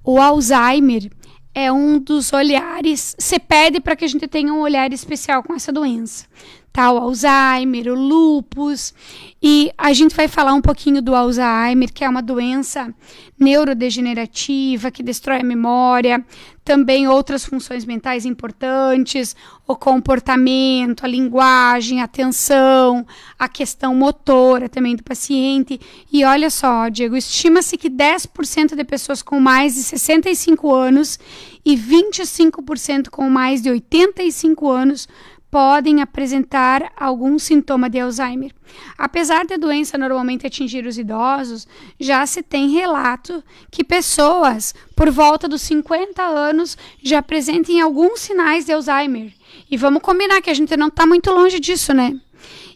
o Alzheimer é um dos olhares, você pede para que a gente tenha um olhar especial com essa doença, tá? O Alzheimer, o lúpus, e a gente vai falar um pouquinho do Alzheimer, que é uma doença neurodegenerativa, que destrói a memória, também outras funções mentais importantes, o comportamento, a linguagem, a atenção, a questão motora também do paciente. E olha só, Diego, estima-se que 10% de pessoas com mais de 65 anos e 25% com mais de 85 anos podem apresentar algum sintoma de Alzheimer. Apesar da doença normalmente atingir os idosos, já se tem relato que pessoas por volta dos 50 anos já apresentem alguns sinais de Alzheimer. E vamos combinar que a gente não está muito longe disso, né?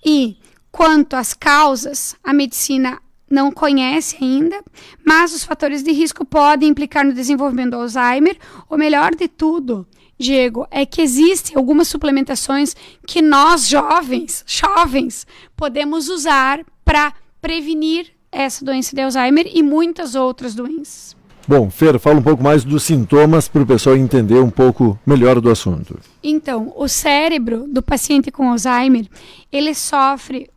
E quanto às causas, a medicina não conhece ainda, mas os fatores de risco podem implicar no desenvolvimento do Alzheimer. O melhor de tudo, Diego, é que existem algumas suplementações que nós jovens, podemos usar para prevenir essa doença de Alzheimer e muitas outras doenças. Bom, Fer, fala um pouco mais dos sintomas para o pessoal entender um pouco melhor do assunto. Então, o cérebro do paciente com Alzheimer, ele sofre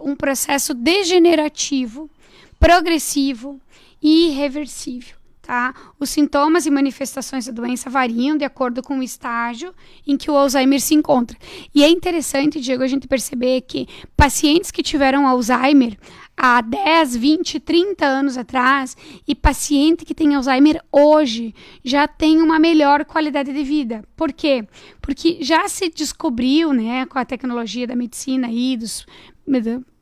um processo degenerativo, progressivo e irreversível. Tá? Os sintomas e manifestações da doença variam de acordo com o estágio em que o Alzheimer se encontra. E é interessante, Diego, a gente perceber que pacientes que tiveram Alzheimer há 10, 20, 30 anos atrás e paciente que tem Alzheimer hoje já tem uma melhor qualidade de vida. Por quê? Porque já se descobriu, né, com a tecnologia da medicina e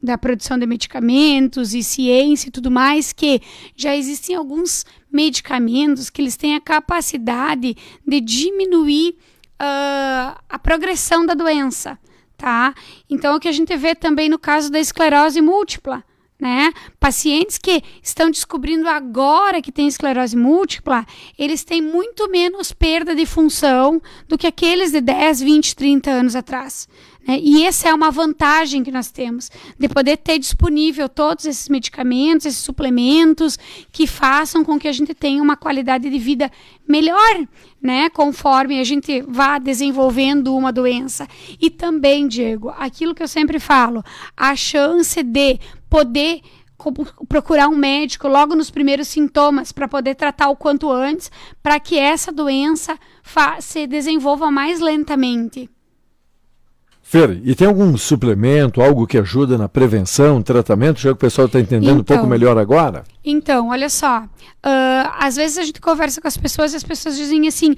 da produção de medicamentos e ciência e tudo mais, que já existem alguns medicamentos que eles têm a capacidade de diminuir a progressão da doença, tá? Então, o que a gente vê também no caso da esclerose múltipla, né? Pacientes que estão descobrindo agora que tem esclerose múltipla, eles têm muito menos perda de função do que aqueles de 10, 20, 30 anos atrás. Né? E essa é uma vantagem que nós temos, de poder ter disponível todos esses medicamentos, esses suplementos, que façam com que a gente tenha uma qualidade de vida melhor, né? Conforme a gente vá desenvolvendo uma doença. E também, Diego, aquilo que eu sempre falo, a chance de poder procurar um médico logo nos primeiros sintomas para poder tratar o quanto antes, para que essa doença se desenvolva mais lentamente. Fer, e tem algum suplemento, algo que ajuda na prevenção, tratamento, já que o pessoal está entendendo um pouco melhor agora? Então, olha só, às vezes a gente conversa com as pessoas e as pessoas dizem assim,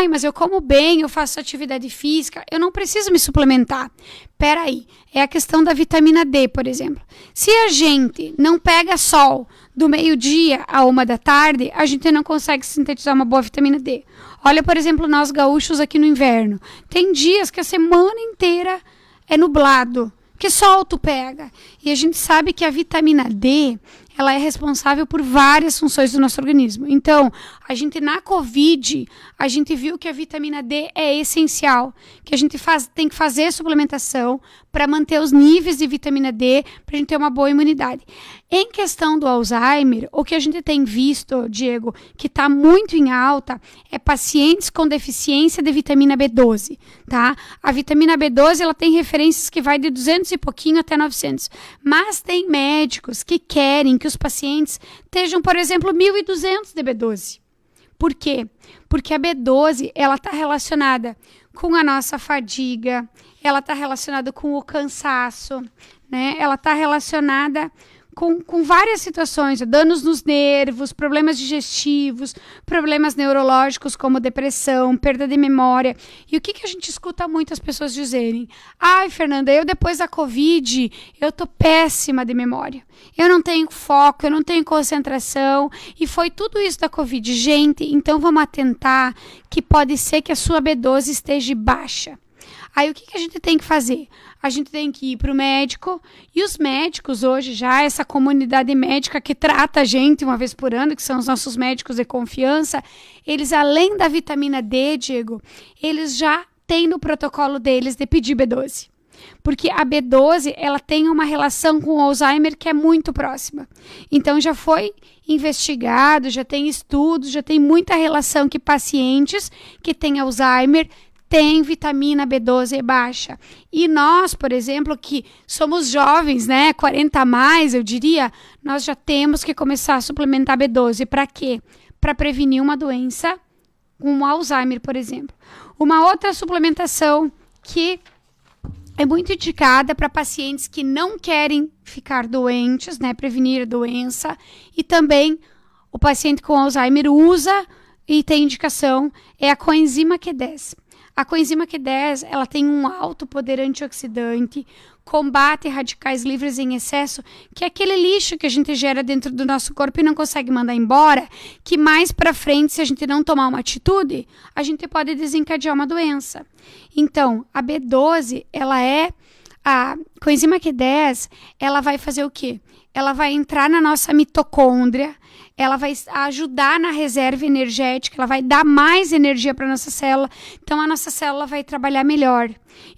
mas eu como bem, eu faço atividade física, eu não preciso me suplementar. Peraí, é a questão da vitamina D, por exemplo. Se a gente não pega sol do meio-dia a 1 da tarde, a gente não consegue sintetizar uma boa vitamina D. Olha, por exemplo, nós gaúchos aqui no inverno. Tem dias que a semana inteira é nublado. Que sol tu pega? E a gente sabe que a vitamina D, ela é responsável por várias funções do nosso organismo. Então, a gente na COVID, a gente viu que a vitamina D é essencial, que a gente tem que fazer suplementação para manter os níveis de vitamina D, para a gente ter uma boa imunidade. Em questão do Alzheimer, o que a gente tem visto, Diego, que está muito em alta, é pacientes com deficiência de vitamina B12, tá? A vitamina B12, ela tem referências que vai de 200 e pouquinho até 900, mas tem médicos que querem que os pacientes estejam, por exemplo, 1.200 de B12. Por quê? Porque a B12, ela está relacionada com a nossa fadiga, ela está relacionada com o cansaço, né? Ela está relacionada com várias situações, danos nos nervos, problemas digestivos, problemas neurológicos como depressão, perda de memória. E o que a gente escuta muitas pessoas dizerem? Fernanda, eu depois da Covid, eu tô péssima de memória. Eu não tenho foco, eu não tenho concentração, e foi tudo isso da Covid. Gente, então vamos atentar que pode ser que a sua B12 esteja baixa. Aí o que a gente tem que fazer? A gente tem que ir para o médico, e os médicos hoje já, essa comunidade médica que trata a gente uma vez por ano, que são os nossos médicos de confiança, eles além da vitamina D, Diego, eles já têm no protocolo deles de pedir B12. Porque a B12, ela tem uma relação com o Alzheimer que é muito próxima. Então, já foi investigado, já tem estudos, já tem muita relação que pacientes que têm Alzheimer têm vitamina B12 baixa. E nós, por exemplo, que somos jovens, né, 40 a mais, eu diria, nós já temos que começar a suplementar B12. Para quê? Para prevenir uma doença como Alzheimer, por exemplo. Uma outra suplementação que é muito indicada para pacientes que não querem ficar doentes, né, prevenir a doença, e também o paciente com Alzheimer usa e tem indicação, é a coenzima Q10. A coenzima Q10, ela tem um alto poder antioxidante, combate radicais livres em excesso, que é aquele lixo que a gente gera dentro do nosso corpo e não consegue mandar embora, que mais para frente, se a gente não tomar uma atitude, a gente pode desencadear uma doença. Então, a B12, a coenzima Q10, ela vai fazer o quê? Ela vai entrar na nossa mitocôndria, ela vai ajudar na reserva energética, ela vai dar mais energia para a nossa célula, então a nossa célula vai trabalhar melhor.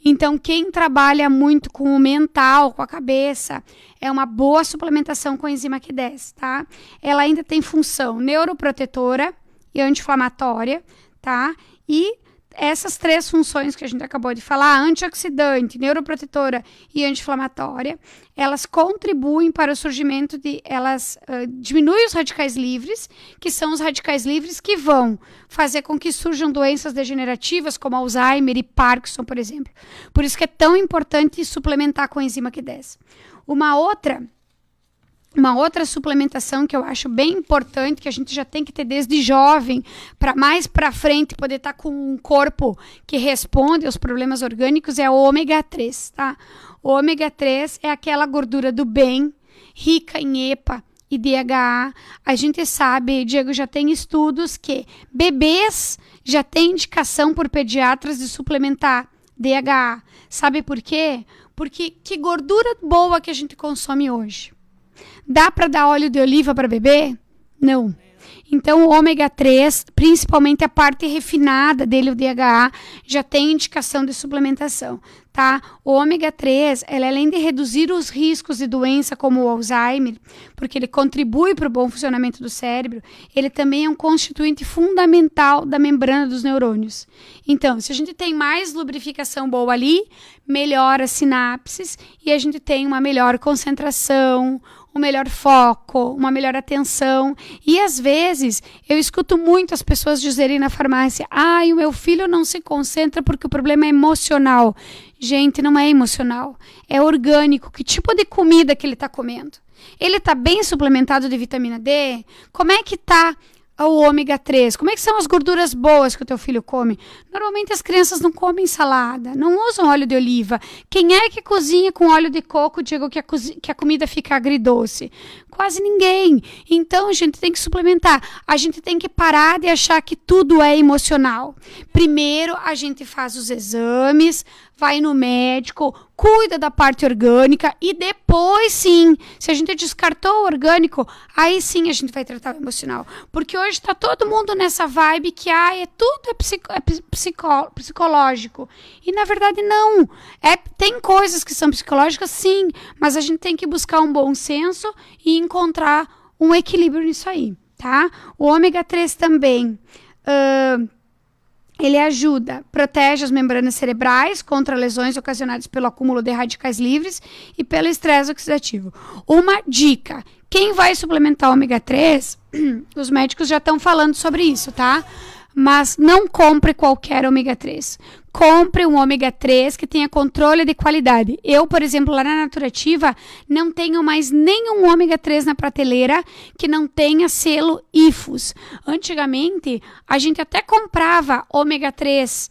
Então, quem trabalha muito com o mental, com a cabeça, é uma boa suplementação com a enzima Q10, tá? Ela ainda tem função neuroprotetora e anti-inflamatória, tá? E essas 3 funções que a gente acabou de falar, antioxidante, neuroprotetora e anti-inflamatória, elas contribuem para o surgimento diminuem os radicais livres, que são os radicais livres que vão fazer com que surjam doenças degenerativas como Alzheimer e Parkinson, por exemplo. Por isso que é tão importante suplementar com a enzima Q10. Uma outra suplementação que eu acho bem importante, que a gente já tem que ter desde jovem, para mais para frente poder estar com um corpo que responde aos problemas orgânicos, é o ômega 3, tá? O ômega 3 é aquela gordura do bem, rica em EPA e DHA. A gente sabe, Diego, já tem estudos que bebês já têm indicação por pediatras de suplementar DHA. Sabe por quê? Porque que gordura boa que a gente consome hoje. Dá para dar óleo de oliva para bebê? Não. Então, o ômega 3, principalmente a parte refinada dele, o DHA, já tem indicação de suplementação, tá? O ômega 3, além de reduzir os riscos de doença como o Alzheimer, porque ele contribui para o bom funcionamento do cérebro, ele também é um constituinte fundamental da membrana dos neurônios. Então, se a gente tem mais lubrificação boa ali, melhora as sinapses e a gente tem uma melhor concentração, um melhor foco, uma melhor atenção. E às vezes eu escuto muito as pessoas dizerem na farmácia: o meu filho não se concentra porque o problema é emocional. Gente, não é emocional, é orgânico. Que tipo de comida que ele está comendo? Ele está bem suplementado de vitamina D? Como é que está o ômega 3? Como é que são as gorduras boas que o teu filho come? Normalmente as crianças não comem salada, não usam óleo de oliva. Quem é que cozinha com óleo de coco, Diego, que a comida fica agridoce? Quase ninguém. Então a gente tem que suplementar. A gente tem que parar de achar que tudo é emocional. Primeiro a gente faz os exames, vai no médico, cuida da parte orgânica e depois sim, se a gente descartou o orgânico, aí sim a gente vai tratar o emocional. Porque hoje está todo mundo nessa vibe que tudo é psicológico. E na verdade não. Tem coisas que são psicológicas sim, mas a gente tem que buscar um bom senso e encontrar um equilíbrio nisso aí, tá? O ômega 3 também ele ajuda, protege as membranas cerebrais contra lesões ocasionadas pelo acúmulo de radicais livres e pelo estresse oxidativo. Uma dica: quem vai suplementar ômega 3, os médicos já estão falando sobre isso, tá? Mas não compre qualquer ômega 3. Compre um ômega 3 que tenha controle de qualidade. Eu, por exemplo, lá na Naturativa, não tenho mais nenhum ômega 3 na prateleira que não tenha selo IFOS. Antigamente, a gente até comprava ômega 3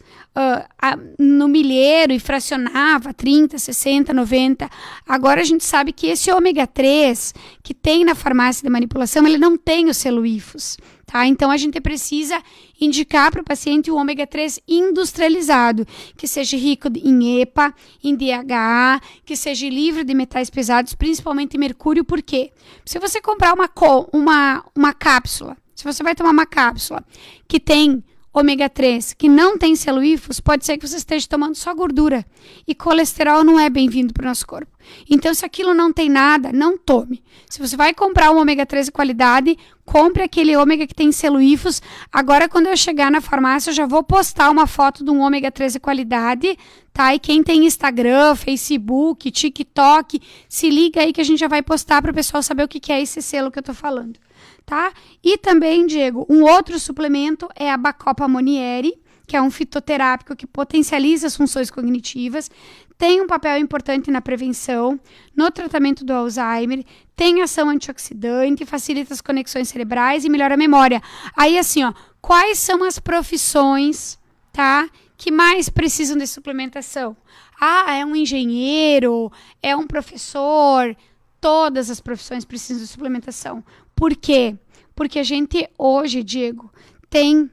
no milheiro e fracionava 30, 60, 90. Agora a gente sabe que esse ômega 3 que tem na farmácia de manipulação, ele não tem o selo IFOS. Tá? Então, a gente precisa indicar para o paciente o ômega 3 industrializado, que seja rico em EPA, em DHA, que seja livre de metais pesados, principalmente mercúrio. Por quê? Se você comprar uma cápsula, se você vai tomar uma cápsula que tem ômega 3 que não tem selo IFOS, pode ser que você esteja tomando só gordura. E colesterol não é bem-vindo para o nosso corpo. Então, se aquilo não tem nada, não tome. Se você vai comprar um ômega 3 de qualidade, compre aquele ômega que tem selo IFOS. Agora, quando eu chegar na farmácia, eu já vou postar uma foto de um ômega 3 de qualidade, tá? E quem tem Instagram, Facebook, TikTok, se liga aí que a gente já vai postar para o pessoal saber o que é esse selo que eu tô falando, tá? E também, Diego, um outro suplemento é a Bacopa Monieri, que é um fitoterápico que potencializa as funções cognitivas, tem um papel importante na prevenção, no tratamento do Alzheimer, tem ação antioxidante, facilita as conexões cerebrais e melhora a memória. Aí, assim, ó, quais são as profissões, tá, que mais precisam de suplementação? Ah, é um engenheiro, é um professor, todas as profissões precisam de suplementação. Por quê? Porque a gente hoje, Diego, tem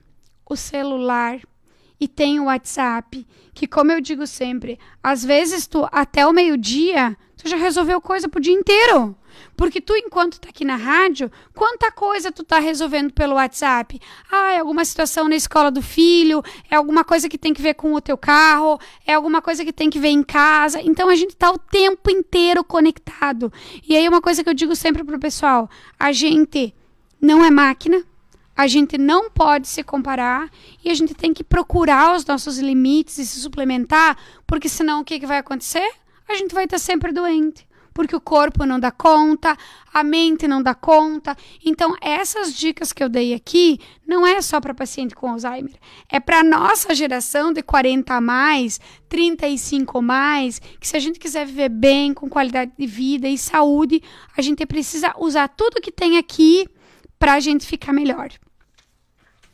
o celular e tem o WhatsApp, que, como eu digo sempre, às vezes tu, até o meio-dia, tu já resolveu coisa pro dia inteiro. Porque tu, enquanto tá aqui na rádio, quanta coisa tu tá resolvendo pelo WhatsApp? Ah, é alguma situação na escola do filho, é alguma coisa que tem que ver com o teu carro, é alguma coisa que tem que ver em casa. Então, a gente tá o tempo inteiro conectado. E aí, uma coisa que eu digo sempre pro pessoal, a gente não é máquina, a gente não pode se comparar e a gente tem que procurar os nossos limites e se suplementar, porque senão o que vai acontecer? A gente vai estar sempre doente, porque o corpo não dá conta, a mente não dá conta. Então, essas dicas que eu dei aqui não é só para paciente com Alzheimer, é para a nossa geração de 40 a mais, 35 a mais, que se a gente quiser viver bem, com qualidade de vida e saúde, a gente precisa usar tudo que tem aqui para a gente ficar melhor.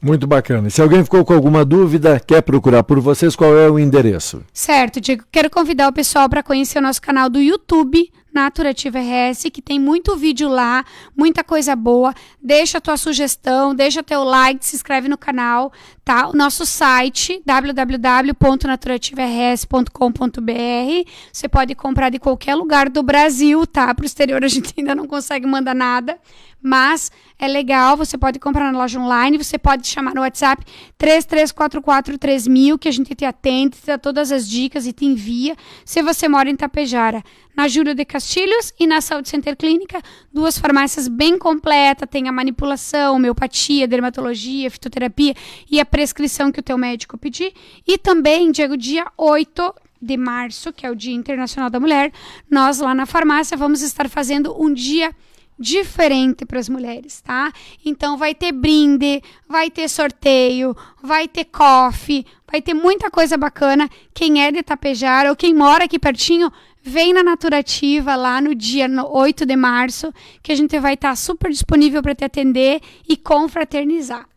Muito bacana. Se alguém ficou com alguma dúvida, quer procurar por vocês, qual é o endereço? Certo, Diego. Quero convidar o pessoal para conhecer o nosso canal do YouTube, Naturativa RS, que tem muito vídeo lá, muita coisa boa. Deixa a tua sugestão, deixa teu like, se inscreve no canal, tá? O nosso site, www.naturativaRS.com.br. Você pode comprar de qualquer lugar do Brasil, tá? Para o exterior a gente ainda não consegue mandar nada, mas é legal, você pode comprar na loja online, você pode chamar no WhatsApp 33443000, que a gente te atende, te dá todas as dicas e te envia. Se você mora em Tapejara, na Júlio de Castilhos e na Saúde Center Clínica, 2 farmácias bem completas, tem a manipulação, homeopatia, dermatologia, fitoterapia e a prescrição que o teu médico pedir. E também, Diego, dia 8 de março, que é o Dia Internacional da Mulher, nós lá na farmácia vamos estar fazendo um dia diferente para as mulheres, tá? Então vai ter brinde, vai ter sorteio, vai ter coffee, vai ter muita coisa bacana. Quem é de Tapejara ou quem mora aqui pertinho, vem na Naturativa lá no dia 8 de março, que a gente vai estar super disponível para te atender e confraternizar.